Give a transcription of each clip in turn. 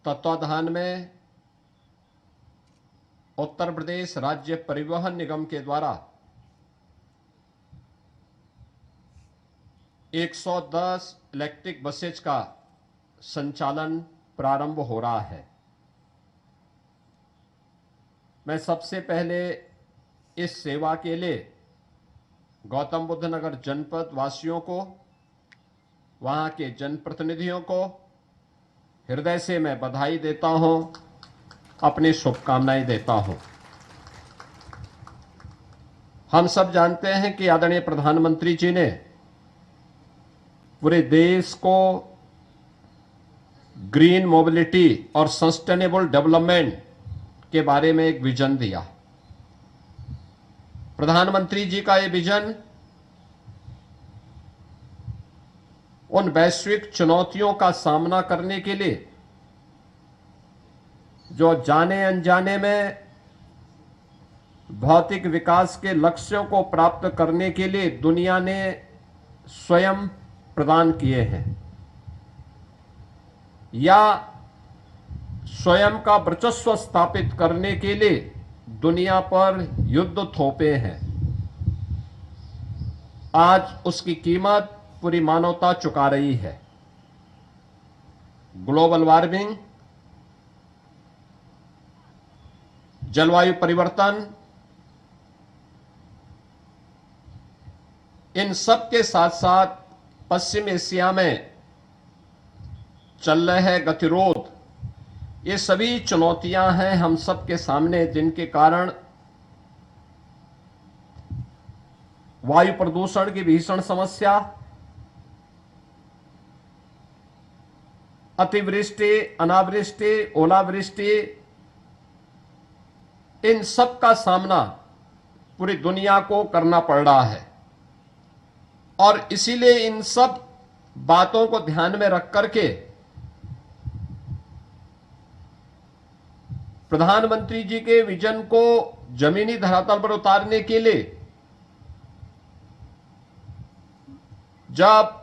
तत्वाधान में उत्तर प्रदेश राज्य परिवहन निगम के द्वारा 110 इलेक्ट्रिक बसेज का संचालन प्रारंभ हो रहा है। मैं सबसे पहले इस सेवा के लिए गौतम बुद्ध नगर जनपद वासियों को, वहां के जनप्रतिनिधियों को हृदय से मैं बधाई देता हूं, अपनी शुभकामनाएं देता हूं। हम सब जानते हैं कि आदरणीय प्रधानमंत्री जी ने पूरे देश को ग्रीन मोबिलिटी और सस्टेनेबल डेवलपमेंट के बारे में एक विजन दिया। प्रधानमंत्री जी का यह विजन उन वैश्विक चुनौतियों का सामना करने के लिए जो जाने अनजाने में भौतिक विकास के लक्ष्यों को प्राप्त करने के लिए दुनिया ने स्वयं प्रदान किए हैं या स्वयं का वर्चस्व स्थापित करने के लिए दुनिया पर युद्ध थोपे हैं। आज उसकी कीमत पूरी मानवता चुका रही है। ग्लोबल वार्मिंग, जलवायु परिवर्तन, इन सब के साथ साथ पश्चिम एशिया में चल रहे गतिरोध, ये सभी चुनौतियां हैं हम सब के सामने, जिनके कारण वायु प्रदूषण की भीषण समस्या, अतिवृष्टि, अनावृष्टि, ओलावृष्टि, इन सब का सामना पूरी दुनिया को करना पड़ रहा है। और इसीलिए इन सब बातों को ध्यान में रख करके प्रधानमंत्री जी के विजन को जमीनी धरातल पर उतारने के लिए जब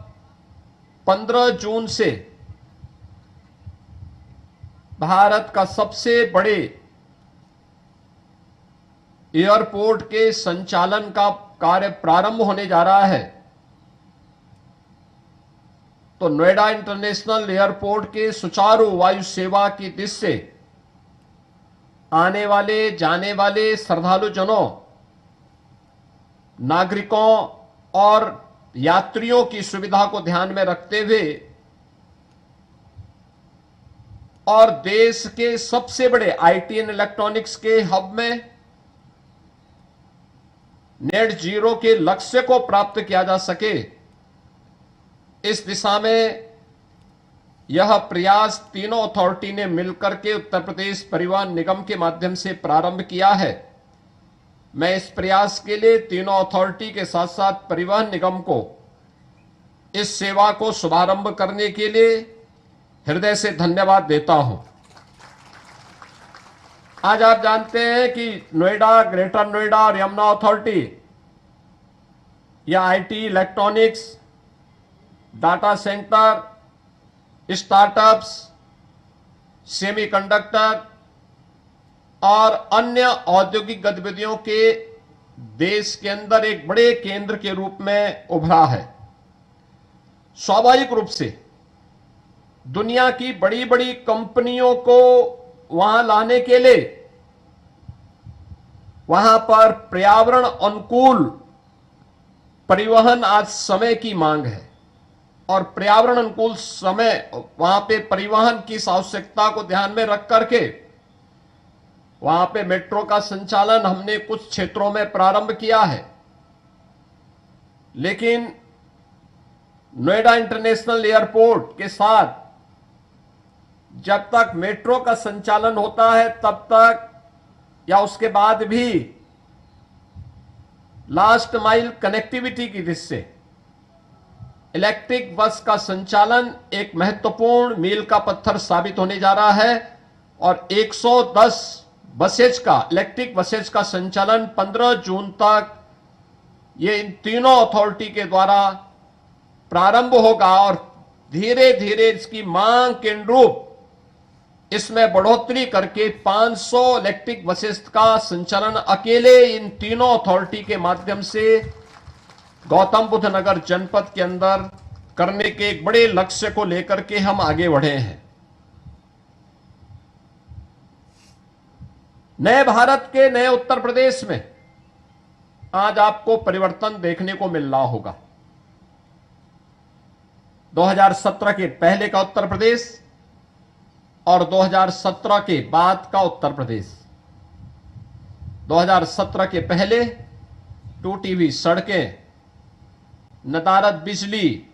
15 जून से भारत का सबसे बड़े एयरपोर्ट के संचालन का कार्य प्रारंभ होने जा रहा है, तो नोएडा इंटरनेशनल एयरपोर्ट के सुचारू वायु सेवा की दृष्टि से आने वाले जाने वाले श्रद्धालु जनों, नागरिकों और यात्रियों की सुविधा को ध्यान में रखते हुए और देश के सबसे बड़े आईटी एंड इलेक्ट्रॉनिक्स के हब में नेट जीरो के लक्ष्य को प्राप्त किया जा सके, इस दिशा में यह प्रयास तीनों अथॉरिटी ने मिलकर के उत्तर प्रदेश परिवहन निगम के माध्यम से प्रारंभ किया है। मैं इस प्रयास के लिए तीनों अथॉरिटी के साथ साथ परिवहन निगम को इस सेवा को शुभारंभ करने के लिए हृदय से धन्यवाद देता हूं। आज आप जानते हैं कि नोएडा, ग्रेटर नोएडा और यमुना अथॉरिटी या IT, electronics, data centre, startups, semiconductor और अन्य औद्योगिक गतिविधियों के देश के अंदर एक बड़े केंद्र के रूप में उभरा है। स्वाभाविक रूप से दुनिया की बड़ी बड़ी कंपनियों को वहां लाने के लिए वहां पर पर्यावरण अनुकूल परिवहन आज समय की मांग है और पर्यावरण अनुकूल समय वहां पे परिवहन की आवश्यकता को ध्यान में रख करके वहां पे मेट्रो का संचालन हमने कुछ क्षेत्रों में प्रारंभ किया है। लेकिन नोएडा इंटरनेशनल एयरपोर्ट के साथ जब तक मेट्रो का संचालन होता है तब तक या उसके बाद भी लास्ट माइल कनेक्टिविटी की दृष्टि से इलेक्ट्रिक बस का संचालन एक महत्वपूर्ण मील का पत्थर साबित होने जा रहा है और 110 बसेज का, इलेक्ट्रिक बसेज का संचालन 15 जून तक ये इन तीनों अथॉरिटी के द्वारा प्रारंभ होगा और धीरे धीरे इसकी मांग के अनुरूप इसमें बढ़ोतरी करके 500 इलेक्ट्रिक बसेस का संचालन अकेले इन तीनों अथॉरिटी के माध्यम से गौतम बुद्ध नगर जनपद के अंदर करने के एक बड़े लक्ष्य को लेकर के हम आगे बढ़े हैं। नए भारत के नए उत्तर प्रदेश में आज आपको परिवर्तन देखने को मिल रहा होगा। 2017 के पहले का उत्तर प्रदेश और 2017 के बाद का उत्तर प्रदेश। 2017 के पहले टूटी हुई सड़कें, नदारद बिजली,